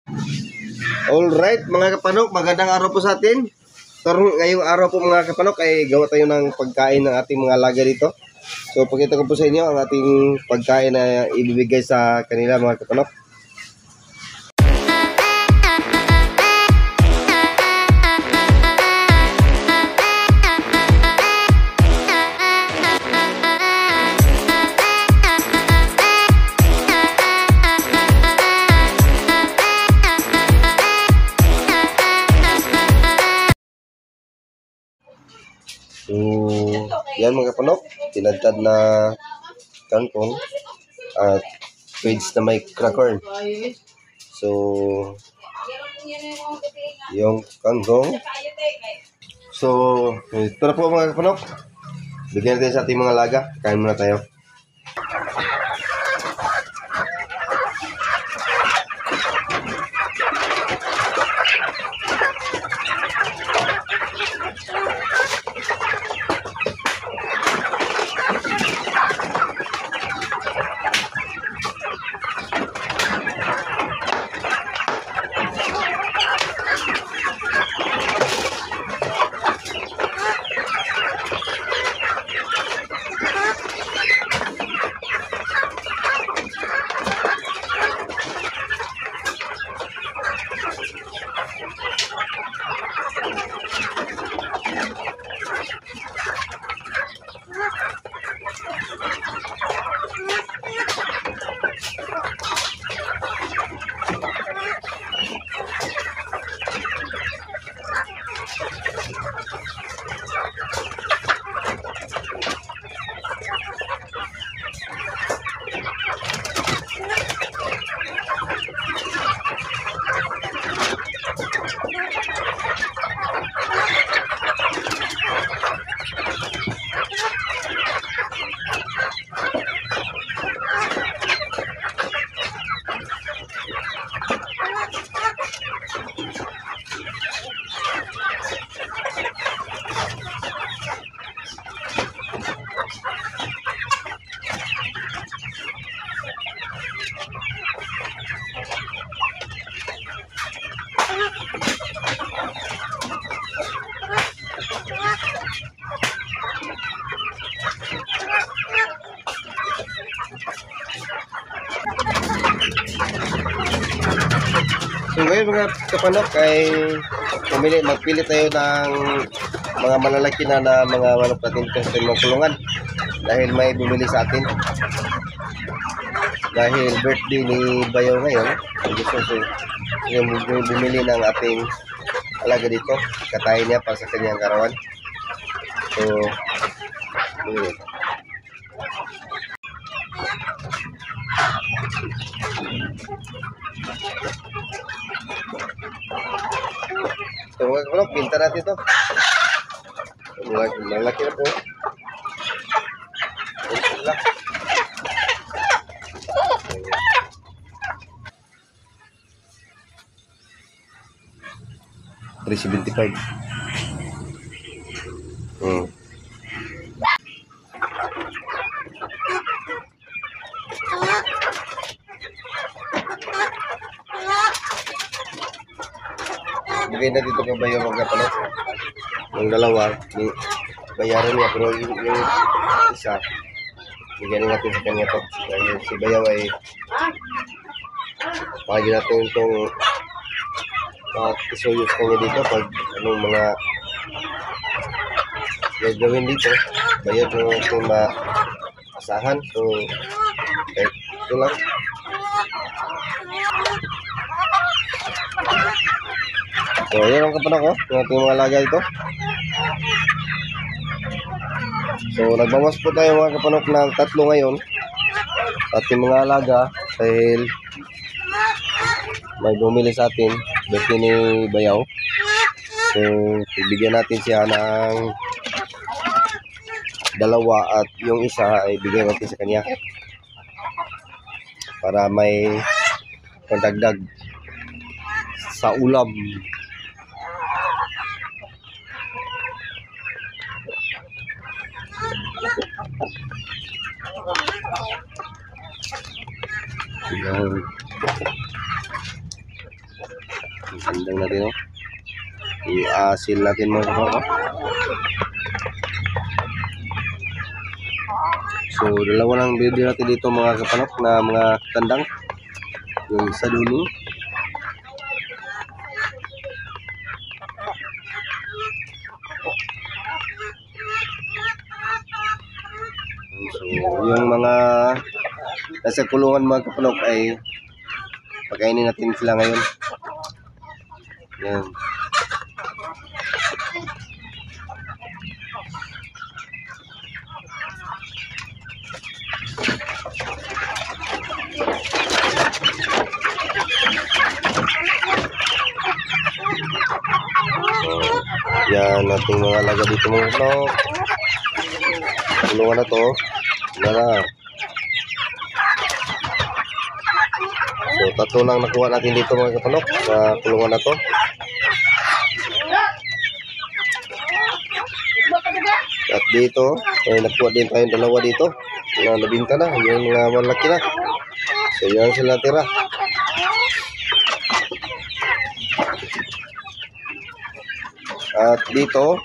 Alright mga kapanok, magandang araw po sa atin. Ngayong araw po mga kapanok ay gawa tayo ng pagkain ng ating mga alaga dito. So pakita ko po sa inyo ang ating pagkain na ibibigay sa kanila mga kapanok. So, yan mga kapanok, tinadtad na kangkong at feeds na may cracker. So, yung kangkong. So, ito na po mga kapanok. Bigyan natin sa ating mga laga. Kain muna tayo. So ngayon mga kapanok ay magpili tayo ng mga malalaki na mga manok natin sa mga kulungan dahil may bumili sa atin. Dahil birthday ni Bayaw ngayon, gusto yung bumili ng ating alaga dito. Katayin niya para sa kanyang karawan. So, bumili. So mga kapanok, pinta natin ito. Malaki na po. $3.75. Bigay na dito ka Bayaw mga kapanok. Yung dalawa, bayaran niya. Pero yung isa, bigyan natin sa kanya ito. Dahil si Bayaw ay pagin natin itong isuyos kanya dito pag anong mga gagawin dito. Bayaw ito maasahan. So, ito lang. So, ayan ang kapanok, yung ating mga alaga ito. So, nagbawas po tayo mga kapanok ng 3 ngayon. Ating mga alaga dahil may bumili sa atin, birthday ni Bayaw. So, bigyan natin siya ng 2 at yung isa ay bigyan natin sa kanya para may pandagdag sa ulam. Yan. Ang kandang natin, oh. I-asil natin mga kapanok. So, dalawa lang video natin dito mga kapanok na mga kandang. Yung isa dulo. So, yung mga nasa kulungan mga kapanok ay pagkainin natin sila ngayon. Yan. So, yan ating mga alaga dito mga kapanok. Kulungan na to. Yan na. So, tatlo lang nakuha natin dito mga kapanok sa kulungan na to. At dito, nakuha din tayong dalawa dito na nabinta na, yung mga malaki na. So, yan sila tira. At dito,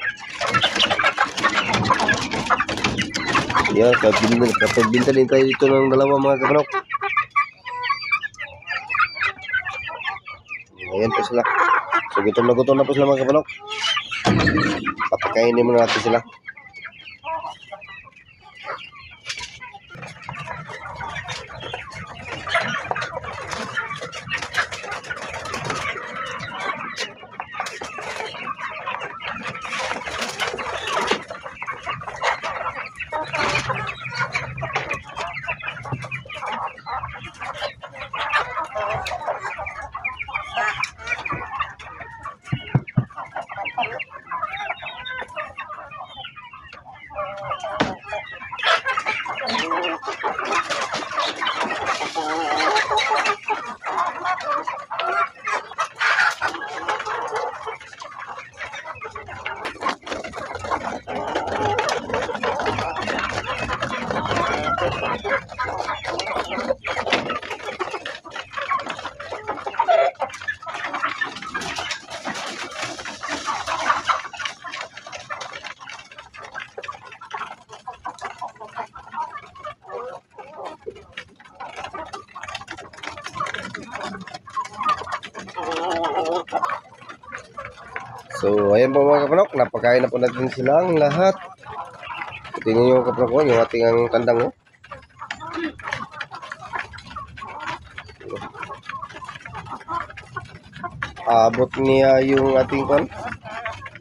yan, kapagbinta din tayo dito ng dalawa mga kapanok. Ayan po sila. So, gutom na po sila mga kapanok. Papakainin muna natin sila. So, ayan po mga kapanok, napakain na po natin silang lahat. Tingnan nyo kapanok ko, yung ating ang kandang, oh. Abot niya yung ating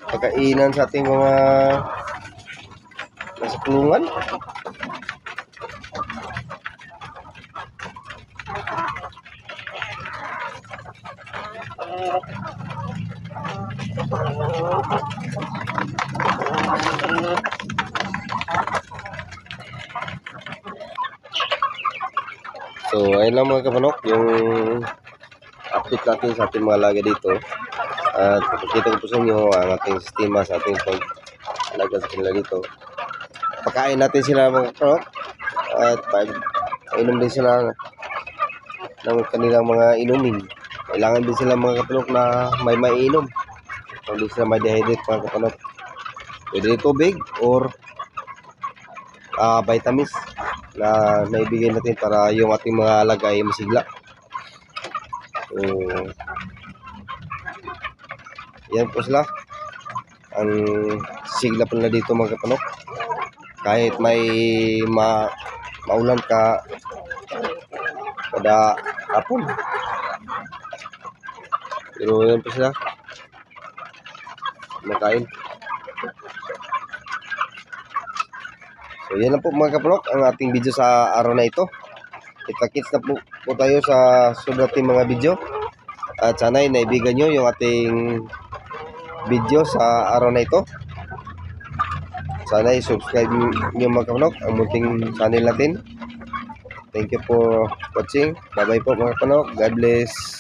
pagkainan sa ating mga nasa kulungan. So, ayun lang mga kapanok, yung update natin sa ating mga alaga dito. At ipakita ko po sa inyo ang ating sistema sa ating pag-alaga sa kanila dito. Pakain natin sila mga kapanok. At painom din sila ng kanilang mga inumin. Kailangan din sila mga kapanok na may maiinom. Hindi sila may dehydrate mga kapanok. Pwede tubig or vitamins na naibigay natin para yung ating mga alaga ay masigla. So, yan po sila. Ang sigla po na dito mga kapanok. Kahit may maulan ka kada hapon. Pero yan po sila. Makain. So, yan lang po mga kapanok ang ating video sa araw na ito. Kita-kits na po tayo sa sunod nating mga video. At sana ay naibigan nyo yung ating video sa araw na ito. Sana i-subscribe nyo mga kapanok ang munting channel natin. Thank you for watching. Bye bye po mga kapanok. God bless.